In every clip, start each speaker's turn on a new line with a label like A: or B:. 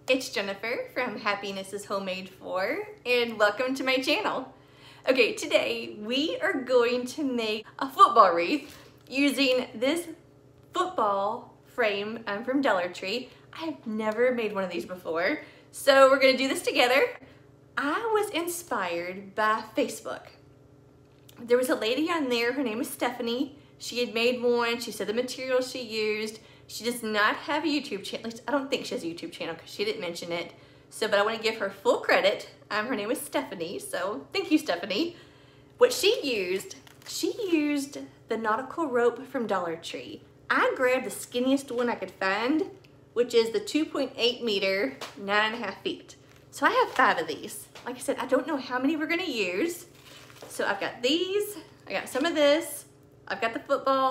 A: It's Jennifer from Happiness is Homemade For, and welcome to my channel. Okay, today we are going to make a football wreath using this football frame from Dollar Tree. I have never made one of these before, so we're gonna do this together. I was inspired by Facebook. There was a lady on there, her name is Stephanie. She had made one, she said the material she used. She does not have a YouTube channel. At least I don't think she has a YouTube channel because she didn't mention it. So, but I want to give her full credit. Her name is Stephanie, so thank you, Stephanie. What she used the nautical rope from Dollar Tree. I grabbed the skinniest one I could find, which is the 2.8 meter, 9.5 feet. So I have 5 of these. Like I said, I don't know how many we're gonna use. So I've got these, I got some of this, I've got the football,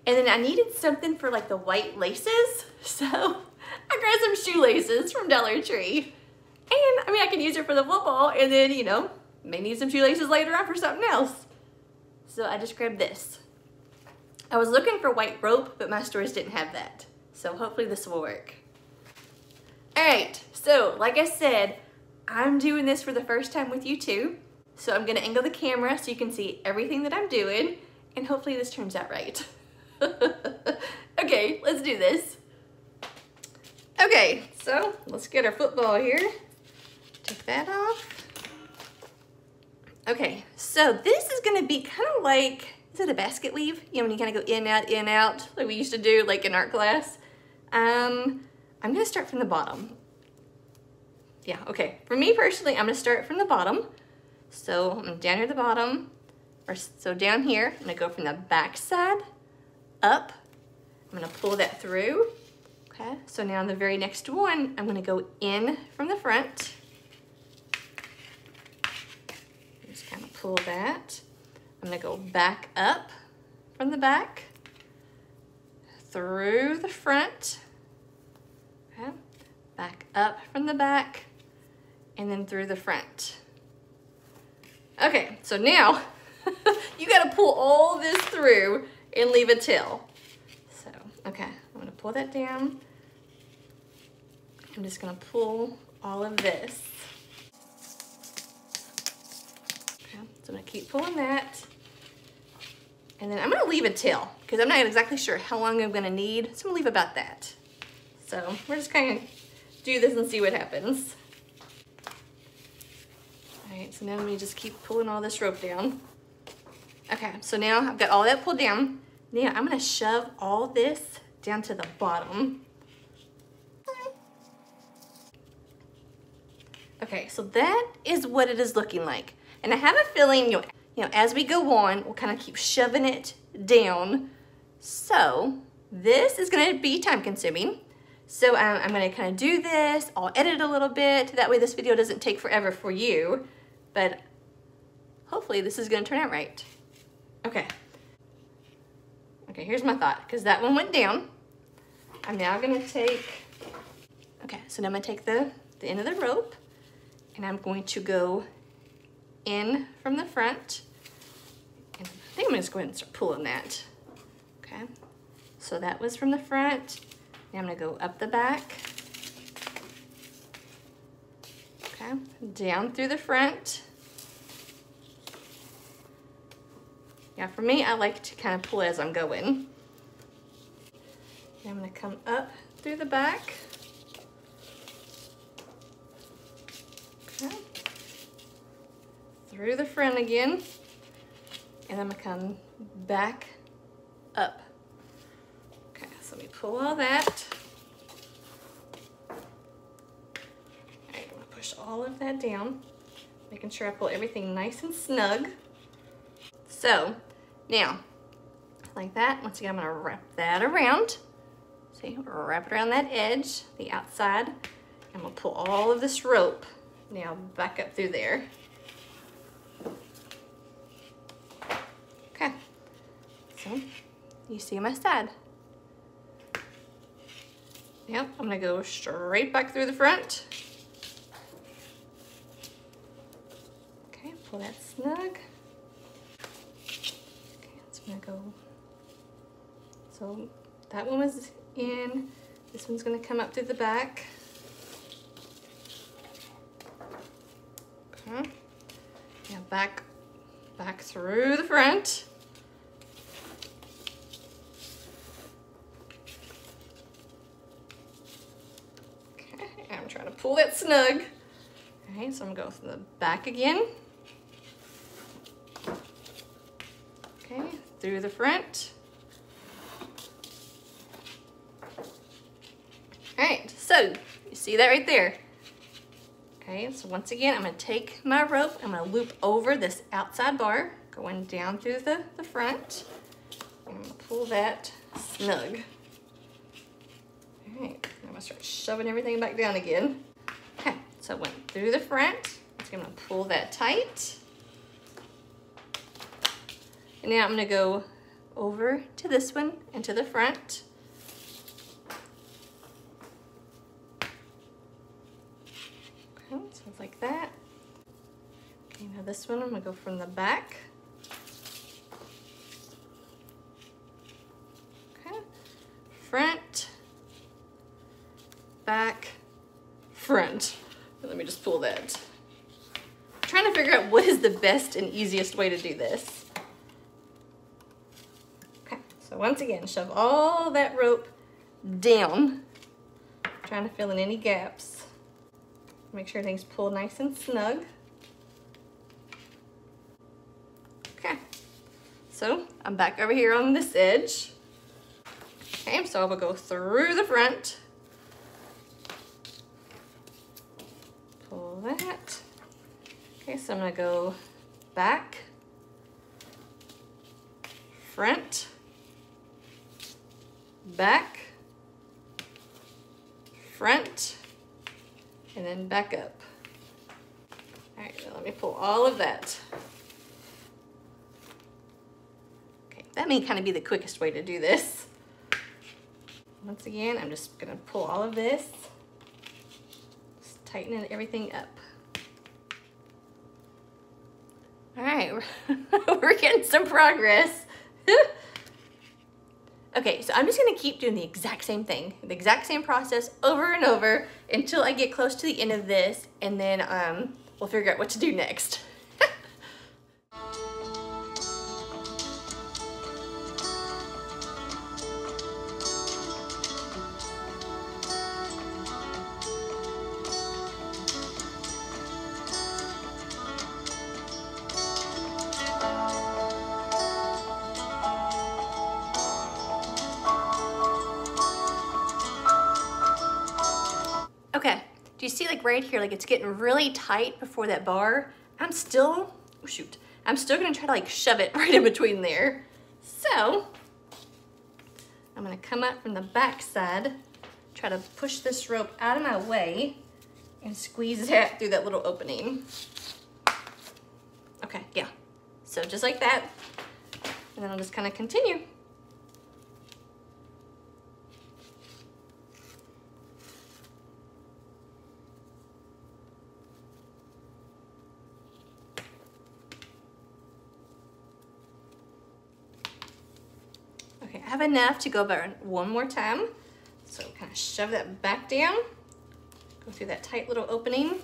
A: and then I needed something for like the white laces. So I grabbed some shoelaces from Dollar Tree. And I mean, I can use it for the football and then, you know, may need some shoelaces later on for something else. So I just grabbed this. I was looking for white rope, but my stores didn't have that. So hopefully this will work. All right, so like I said, I'm doing this for the first time with you too. So I'm gonna angle the camera so you can see everything that I'm doing, and hopefully this turns out right. Okay, let's do this. Okay, so let's get our football here. Take that off. Okay, so this is gonna be kind of like, is it a basket weave? You know, when you kind of go in, out, like we used to do like in art class. I'm gonna start from the bottom. Yeah, okay. For me personally, I'm gonna start from the bottom. So I'm down here at the bottom, or so down here, I'm gonna go from the back side up. I'm gonna pull that through. Okay, so now on the very next one, I'm gonna go in from the front. Just kind of pull that. I'm gonna go back up from the back, through the front, okay, back up from the back, and then through the front. Okay, so now you gotta pull all this through and leave a tail. So, okay, I'm gonna pull that down. I'm just gonna pull all of this. Okay, so I'm gonna keep pulling that. And then I'm gonna leave a tail because I'm not exactly sure how long I'm gonna need. So I'm gonna leave about that. So we're just gonna do this and see what happens. All right, so now let me just keep pulling all this rope down. Okay, so now I've got all that pulled down. Now I'm gonna shove all this down to the bottom. Okay, so that is what it is looking like. And I have a feeling, you know, as we go on, we'll kind of keep shoving it down. So this is gonna be time consuming. So I'm gonna kind of do this, I'll edit a little bit, that way this video doesn't take forever for you, but hopefully this is gonna turn out right. Okay. Okay, here's my thought, because that one went down. I'm now gonna take, okay, so now I'm gonna take the end of the rope, and I'm going to go in from the front, and I think I'm gonna just go ahead and start pulling that. Okay, so that was from the front. Now I'm gonna go up the back. Okay, down through the front. Yeah, for me, I like to kind of pull as I'm going. Now I'm gonna come up through the back. Okay. Through the front again. And I'm gonna come back up. Okay, so let me pull all that. All right, I'm gonna push all of that down, making sure I pull everything nice and snug. So now, like that, once again, I'm gonna wrap that around. See, wrap it around that edge, the outside, and we'll pull all of this rope now back up through there. Okay, so you see my side. Yep, I'm gonna go straight back through the front. Okay, pull that snug. I'm gonna go, so that one was in, this one's gonna come up through the back. Okay. Yeah, back through the front. Okay, I'm trying to pull that snug. All right, so I'm gonna go from the back again. Okay, through the front. All right, so you see that right there. Okay, so once again, I'm gonna take my rope, I'm gonna loop over this outside bar, going down through the front. And I'm gonna pull that snug. All right, I'm gonna start shoving everything back down again. Okay, so I went through the front. I'm gonna pull that tight. And now I'm gonna go over to this one and to the front. Sounds like that. Okay, now this one I'm gonna go from the back. Okay, front, back, front. Let me just pull that. I'm trying to figure out what is the best and easiest way to do this. Okay, so once again, shove all that rope down, trying to fill in any gaps. Make sure everything's pulled nice and snug. Okay, so I'm back over here on this edge. Okay, so I will go through the front. Pull that. Okay, so I'm gonna go back, front, back, front, and then back up. All right, now let me pull all of that. Okay, that may kind of be the quickest way to do this. Once again, I'm just gonna pull all of this, just tightening everything up. All right, we're getting some progress. Okay, so I'm just gonna keep doing the exact same thing, the exact same process over and over until I get close to the end of this, and then we'll figure out what to do next. Okay, do you see like right here, like it's getting really tight before that bar? I'm still gonna try to like shove it right in between there. So, I'm gonna come up from the back side, try to push this rope out of my way and squeeze that through that little opening. Okay, yeah, so just like that, and then I'll just kind of continue. Okay, I have enough to go about one more time. So kind of shove that back down, go through that tight little opening.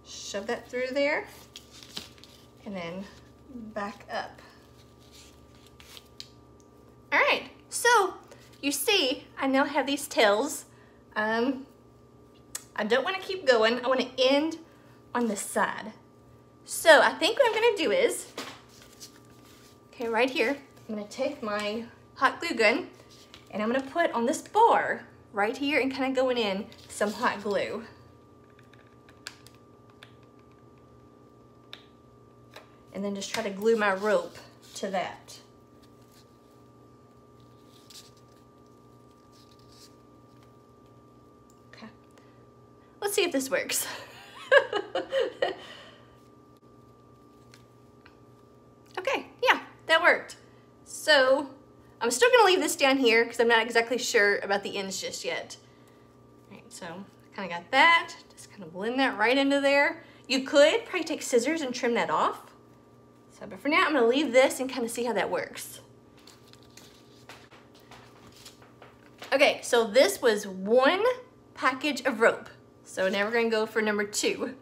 A: Shove that through there, and then back up. All right, so you see, I now have these tails. I don't want to keep going. I want to end on this side. So I think what I'm going to do is, okay, right here, I'm going to take my hot glue gun and I'm going to put on this bar right here and kind of going in some hot glue. And then just try to glue my rope to that. Let's see if this works. Okay, yeah, that worked. So I'm still gonna leave this down here because I'm not exactly sure about the ends just yet. All right, so I kind of got that. Just kind of blend that right into there. You could probably take scissors and trim that off. So, but for now, I'm gonna leave this and kind of see how that works. Okay, so this was one package of rope. So now we're gonna go for number 2.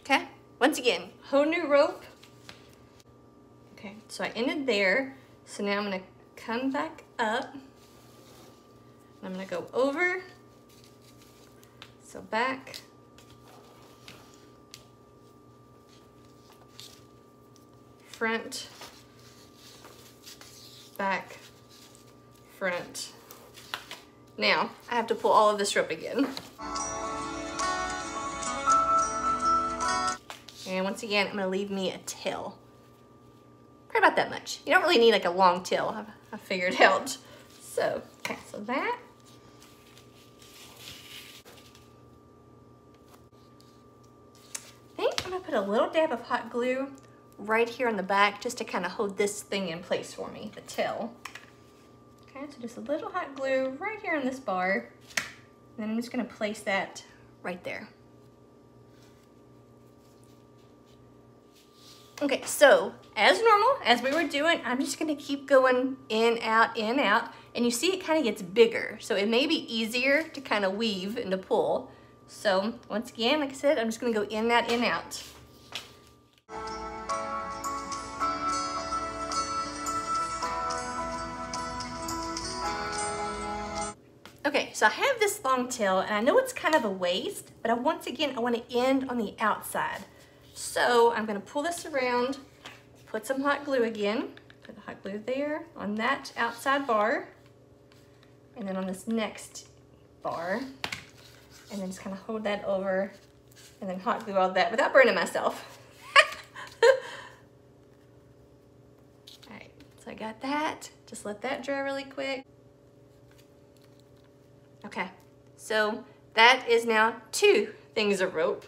A: Okay, once again, whole new rope. Okay, so I ended there. So now I'm gonna come back up. I'm gonna go over. So back. Front. Back. Front. Now, I have to pull all of this rope again. And once again, I'm gonna leave me a tail. Probably about that much. You don't really need like a long tail, I figured out. So, okay, so that. I think I'm gonna put a little dab of hot glue right here on the back just to kind of hold this thing in place for me, the tail. Okay, so just a little hot glue right here on this bar. And then I'm just gonna place that right there. Okay, so as normal, as we were doing, I'm just gonna keep going in, out, and you see it kind of gets bigger. So it may be easier to kind of weave and to pull. So once again, like I said, I'm just gonna go in, out, in, out. Okay, so I have this long tail, and I know it's kind of a waste, but once again, I want to end on the outside. So I'm going to pull this around, put some hot glue again, put the hot glue there on that outside bar, and then on this next bar, and then just kind of hold that over, and then hot glue all that without burning myself. All right, so I got that. Just let that dry really quick. Okay, so that is now 2 things of rope.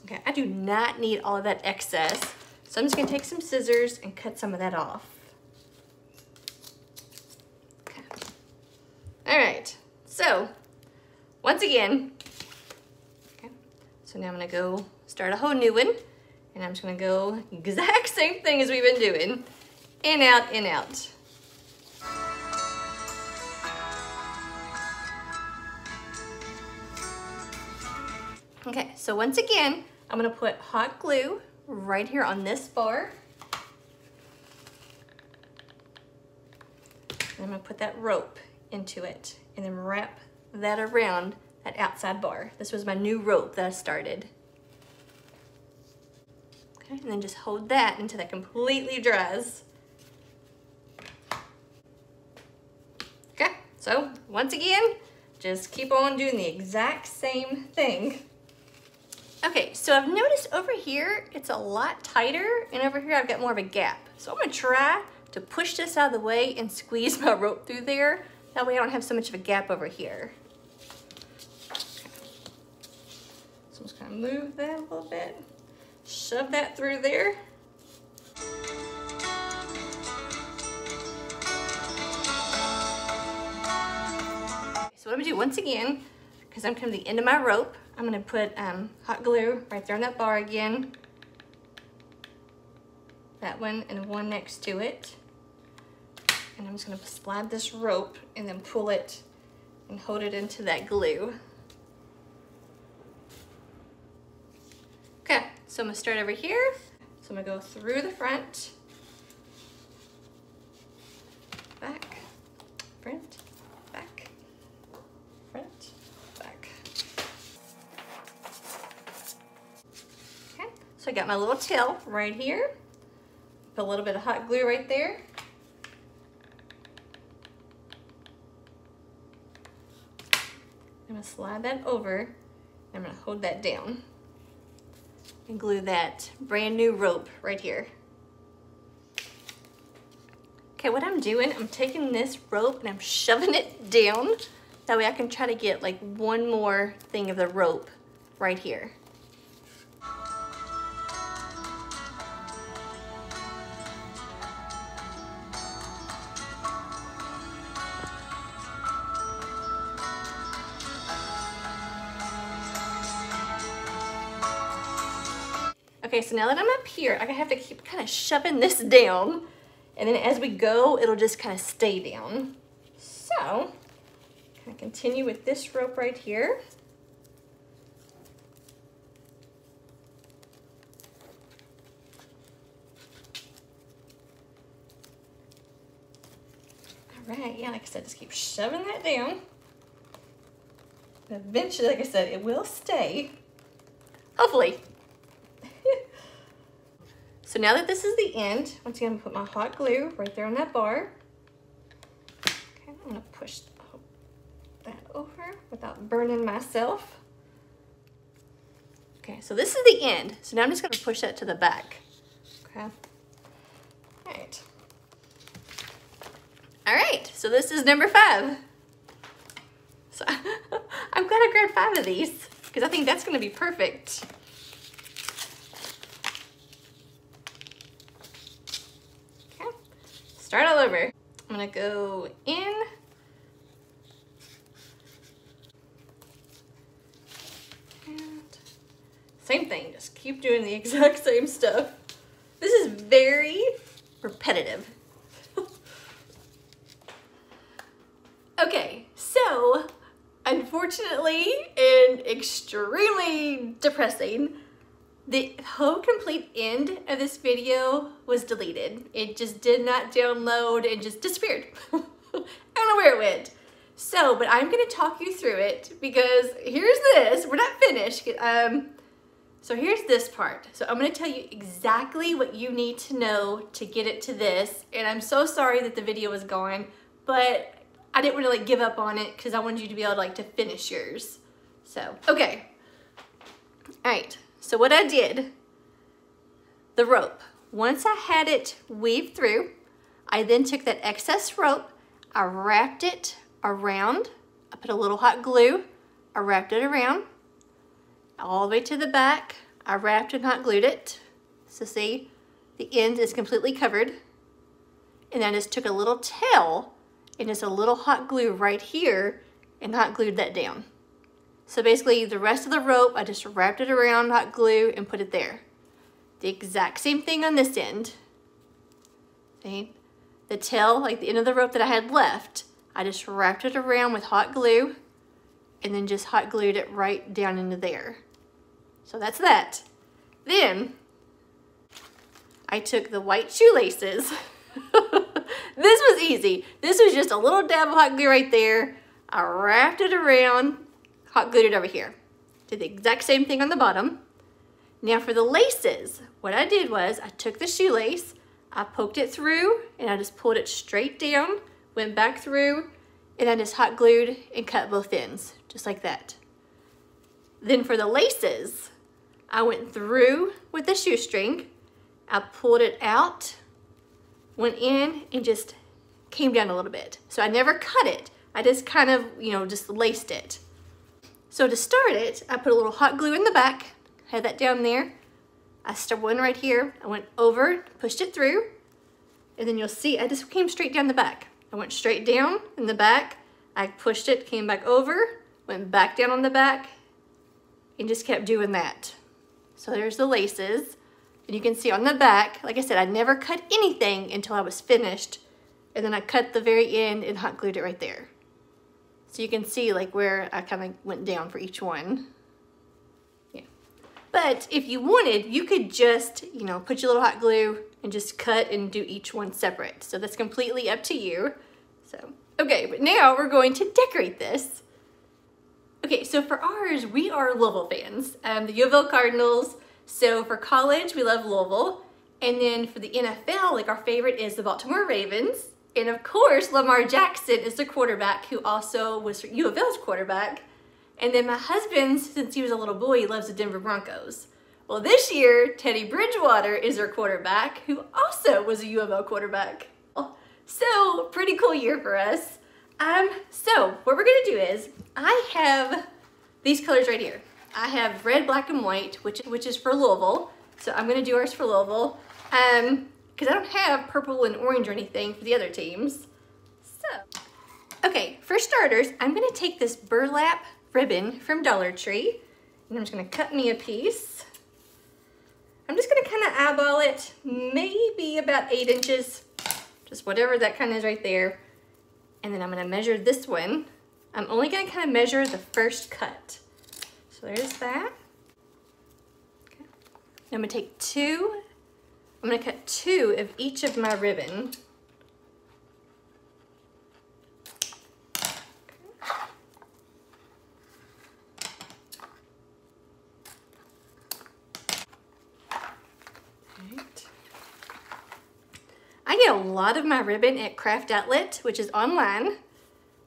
A: Okay, I do not need all of that excess, so I'm just gonna take some scissors and cut some of that off. Okay. All right, so once again, okay, so now I'm gonna go start a whole new one, and I'm just gonna go exact same thing as we've been doing. In, out, in, out. Okay, so once again, I'm gonna put hot glue right here on this bar. And I'm gonna put that rope into it and then wrap that around that outside bar. This was my new rope that I started. Okay, and then just hold that until that completely dries. Okay, so once again, just keep on doing the exact same thing. Okay, so I've noticed over here, it's a lot tighter, and over here I've got more of a gap. So I'm gonna try to push this out of the way and squeeze my rope through there. That way I don't have so much of a gap over here. So I'm just gonna move that a little bit, shove that through there. So what I'm gonna do once again, because I'm coming to the end of my rope, I'm gonna put hot glue right there on that bar again. That one and one next to it. And I'm just gonna slide this rope and then pull it and hold it into that glue. Okay, so I'm gonna start over here. So I'm gonna go through the front, back, front, back, front, back. Okay, so I got my little tail right here. Put a little bit of hot glue right there. I'm gonna slide that over. I'm gonna hold that down and glue that brand new rope right here. Okay, what I'm doing, I'm taking this rope and I'm shoving it down. That way I can try to get like one more thing of the rope right here. Okay, so now that I'm up here, I have to keep kind of shoving this down. And then as we go, it'll just kind of stay down. So, kind of continue with this rope right here. All right, yeah, like I said, just keep shoving that down. And eventually, like I said, it will stay. Hopefully. So now that this is the end, once again, I'm gonna put my hot glue right there on that bar. Okay, I'm gonna push that over without burning myself. Okay, so this is the end. So now I'm just gonna push that to the back. Okay. All right. All right, so this is number 5. So I'm glad I grabbed 5 of these because I think that's gonna be perfect. Start all over. I'm gonna go in. And same thing, just keep doing the exact same stuff. This is very repetitive. Okay, so unfortunately and extremely depressing, the whole complete end of this video was deleted. It just did not download and just disappeared. I don't know where it went. So, but I'm gonna talk you through it because here's this, we're not finished. So here's this part. So I'm gonna tell you exactly what you need to know to get it to this. And I'm so sorry that the video was gone, but I didn't want to like give up on it because I wanted you to be able to like to finish yours. So, okay. All right. So what I did, the rope, once I had it weaved through, I then took that excess rope, I wrapped it around, I put a little hot glue, I wrapped it around, all the way to the back, I wrapped and hot glued it. So see, the end is completely covered. And then I just took a little tail and just a little hot glue right here and hot glued that down. So basically the rest of the rope, I just wrapped it around, hot glue, and put it there. The exact same thing on this end. See? The tail, like the end of the rope that I had left, I just wrapped it around with hot glue and then just hot glued it right down into there. So that's that. Then I took the white shoelaces. This was easy. This was just a little dab of hot glue right there. I wrapped it around, hot glued it over here. Did the exact same thing on the bottom. Now for the laces, what I did was I took the shoelace, I poked it through, and I just pulled it straight down, went back through, and I just hot glued and cut both ends, just like that. Then for the laces, I went through with the shoestring, I pulled it out, went in, and just came down a little bit. So I never cut it, I just kind of, just laced it. So to start it, I put a little hot glue in the back, had that down there. I started one right here. I went over, pushed it through, and then you'll see I just came straight down the back. I went straight down in the back. I pushed it, came back over, went back down on the back, and just kept doing that. So there's the laces. And you can see on the back, like I said, I never cut anything until I was finished. And then I cut the very end and hot glued it right there. So you can see like where I kind of went down for each one. Yeah. But if you wanted, you could just, put your little hot glue and just cut and do each one separate. So that's completely up to you. So, okay, but now we're going to decorate this. Okay, so for ours, we are Louisville fans. The U of L Cardinals. So for college, we love Louisville. And then for the NFL, like our favorite is the Baltimore Ravens. And of course, Lamar Jackson is the quarterback who also was U of L's quarterback. And then my husband, since he was a little boy, he loves the Denver Broncos. Well, this year, Teddy Bridgewater is our quarterback who also was a U of L quarterback. So, pretty cool year for us. So what we're gonna do is, I have these colors right here. I have red, black, and white, which is for Louisville. So I'm gonna do ours for Louisville. Because I don't have purple and orange or anything for the other teams. So, okay, for starters, I'm gonna take this burlap ribbon from Dollar Tree, and I'm just gonna cut me a piece. I'm just gonna kind of eyeball it, maybe about 8 inches. just whatever that kind is right there. And then I'm gonna measure this one. I'm only gonna kind of measure the first cut. So there's that. Okay. Now I'm gonna take two, I'm gonna cut 2 of each of my ribbon. I get a lot of my ribbon at Craft Outlet, which is online.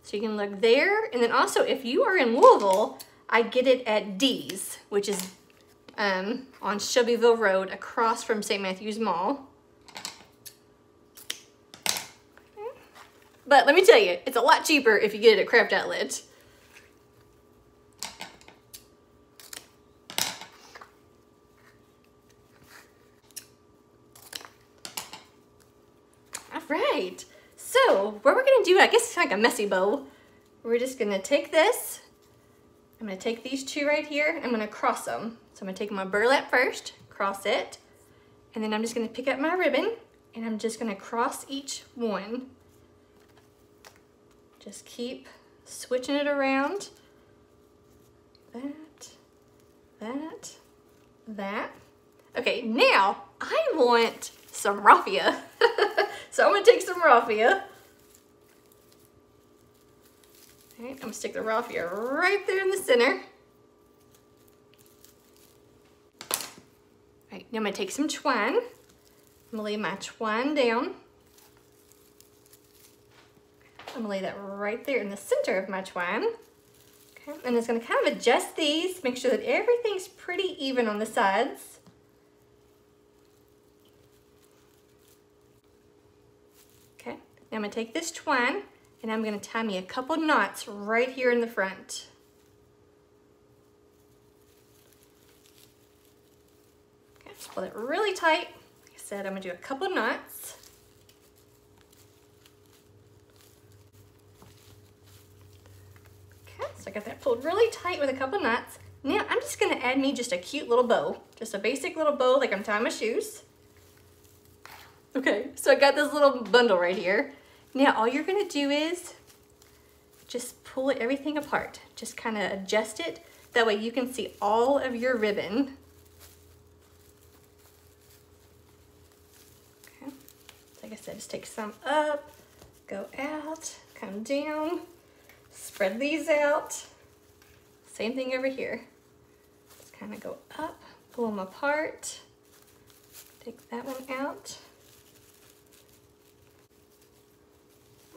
A: So you can look there. And then also, if you are in Louisville, I get it at D's, which is on Shelbyville Road across from St. Matthew's Mall. But let me tell you, it's a lot cheaper if you get it at Craft Outlet. Right, so what we're gonna do, I guess it's like a messy bow. We're just gonna take this, I'm gonna take these 2 right here, I'm gonna cross them. So I'm gonna take my burlap first, cross it, and then I'm just gonna pick up my ribbon and I'm just gonna cross each one. Just keep switching it around. That. Okay, now I want some raffia. So I'm gonna take some raffia. All right, I'm gonna stick the raffia right there in the center. All right, now I'm gonna take some twine. I'm gonna lay my twine down. I'm gonna lay that right there in the center of my twine. Okay, and it's gonna kind of adjust these, make sure that everything's pretty even on the sides. Okay, now I'm gonna take this twine and I'm gonna tie me a couple knots right here in the front. Okay, just pull it really tight. Like I said, I'm gonna do a couple knots. Okay, so I got that pulled really tight with a couple knots. Now I'm just gonna add me just a cute little bow. Just a basic little bow like I'm tying my shoes. Okay, so I got this little bundle right here. Now all you're gonna do is just pull everything apart. Just kind of adjust it. That way you can see all of your ribbon. Okay, like I said, just take some up, go out, come down, spread these out. Same thing over here. Just kind of go up, pull them apart, take that one out.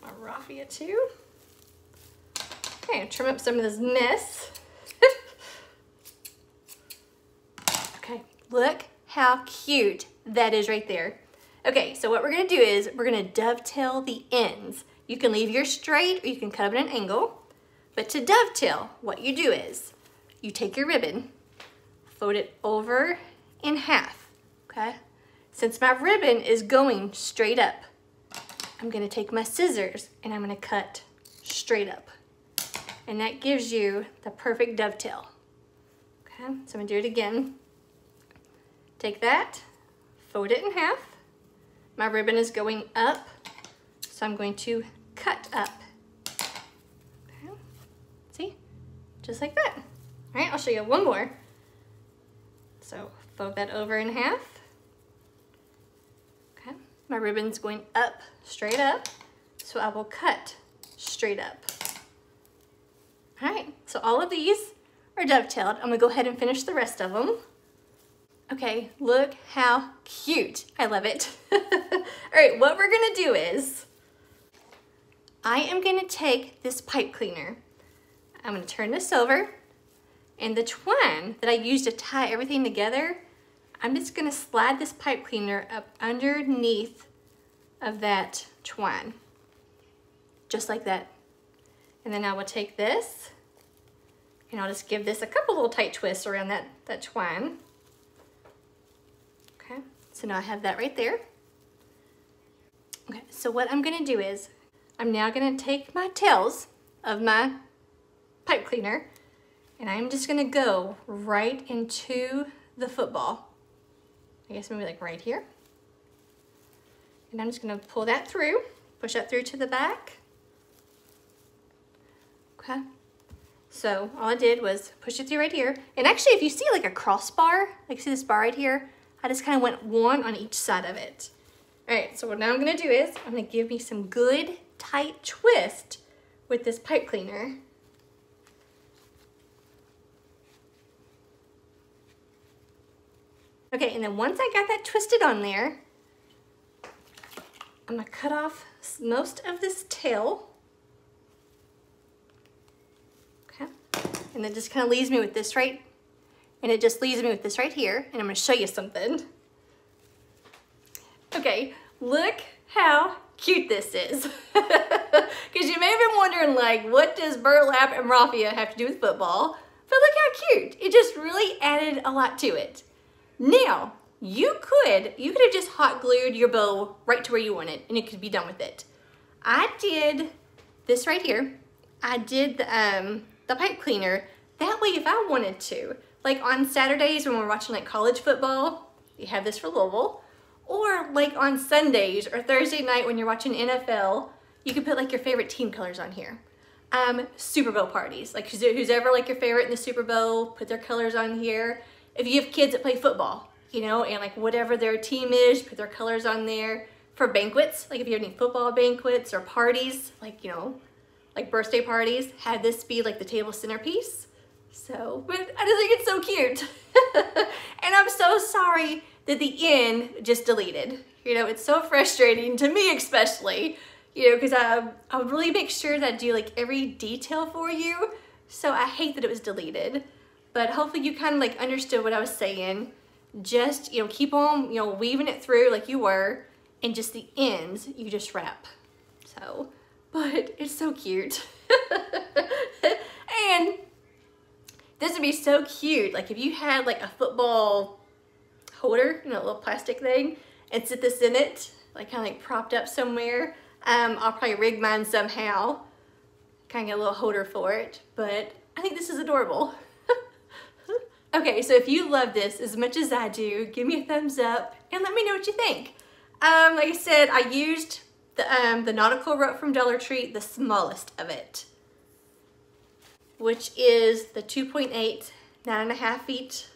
A: My raffia too. Okay, trim up some of this mess. Okay, look how cute that is right there. Okay, so what we're gonna do is we're gonna dovetail the ends. You can leave yours straight or you can cut them at an angle. But to dovetail, what you do is you take your ribbon, fold it over in half, okay? Since my ribbon is going straight up, I'm gonna take my scissors and I'm gonna cut straight up. And that gives you the perfect dovetail. Okay, so I'm gonna do it again. Take that, fold it in half. My ribbon is going up, so I'm going to cut up. Okay, see, just like that. All right, I'll show you one more. So fold that over in half. Okay, my ribbon's going up, straight up, so I will cut straight up. All right, so all of these are dovetailed. I'm gonna go ahead and finish the rest of them. Okay, look how cute. I love it. All right, what we're gonna do is, I am gonna take this pipe cleaner. I'm gonna turn this over, and the twine that I used to tie everything together, I'm just gonna slide this pipe cleaner up underneath of that twine, just like that. And then I will take this and I'll just give this a couple little tight twists around that twine. Okay, so now I have that right there. Okay, so what I'm gonna do is, I'm now gonna take my tails of my pipe cleaner and I'm just gonna go right into the football. I guess maybe like right here. And I'm just gonna pull that through, push that through to the back. Okay. So all I did was push it through right here. And actually, if you see like a crossbar, like see this bar right here, I just kind of went one on each side of it. All right, so what now I'm gonna do is I'm gonna give me some good tight twist with this pipe cleaner. Okay, and then once I got that twisted on there, I'm gonna cut off most of this tail. Okay, and it just kind of leaves me with this right, and it just leaves me with this right here, and I'm gonna show you something. Okay, look how cute this is. Because you may have been wondering, like, what does burlap and raffia have to do with football? But look how cute. It just really added a lot to it. Now, you could have just hot glued your bow right to where you want it, and it could be done with it. I did this right here. I did the pipe cleaner. That way, if I wanted to, like on Saturdays when we're watching like college football, you have this for Louisville. Or like on Sundays or Thursday night when you're watching NFL, you can put like your favorite team colors on here. Super Bowl parties, like who's ever like your favorite in the Super Bowl, put their colors on here. If you have kids that play football, you know, and like whatever their team is, put their colors on there. For banquets, like if you have any football banquets or parties, like, you know, like birthday parties, have this be like the table centerpiece. So, but I just think it's so cute. And I'm so sorry that the end just deleted. You know, it's so frustrating to me especially, you know, because I would really make sure that I do like every detail for you. So I hate that it was deleted, but hopefully you kind of like understood what I was saying. Just, you know, keep on, you know, weaving it through like you were, and just the ends you just wrap. So, but it's so cute. And this would be so cute, like if you had like a football holder, you know, a little plastic thing, and sit this in it, like kind of like propped up somewhere. I'll probably rig mine somehow, kind of get a little holder for it, but I think this is adorable. Okay, so if you love this as much as I do, give me a thumbs up and let me know what you think. Like I said, I used the nautical rope from Dollar Tree, the smallest of it, which is the 2.8, 9.5 feet.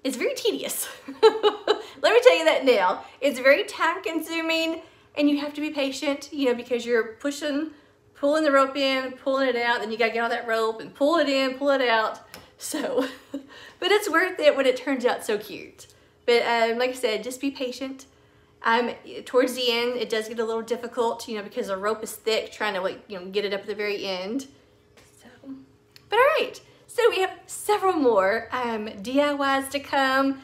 A: It's very tedious. Let me tell you that now. It's very time consuming, and you have to be patient, you know, because you're pulling the rope in, pulling it out, then you gotta get all that rope and pull it in, pull it out. So, but it's worth it when it turns out so cute. But like I said, just be patient. Towards the end, it does get a little difficult, you know, because the rope is thick, trying to like, you know, get it up at the very end. So, but all right. So we have several more DIYs to come,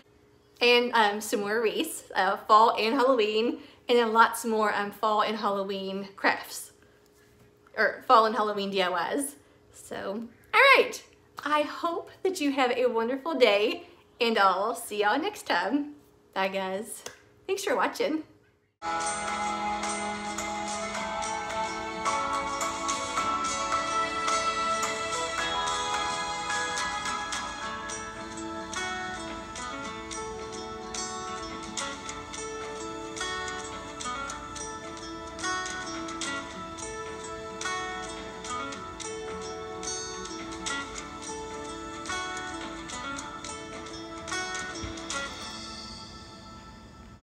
A: and some more wreaths, fall and Halloween, and then lots more fall and Halloween crafts, or fall and Halloween DIYs. So, all right. I hope that you have a wonderful day, and I'll see y'all next time. Bye, guys. Thanks for watching.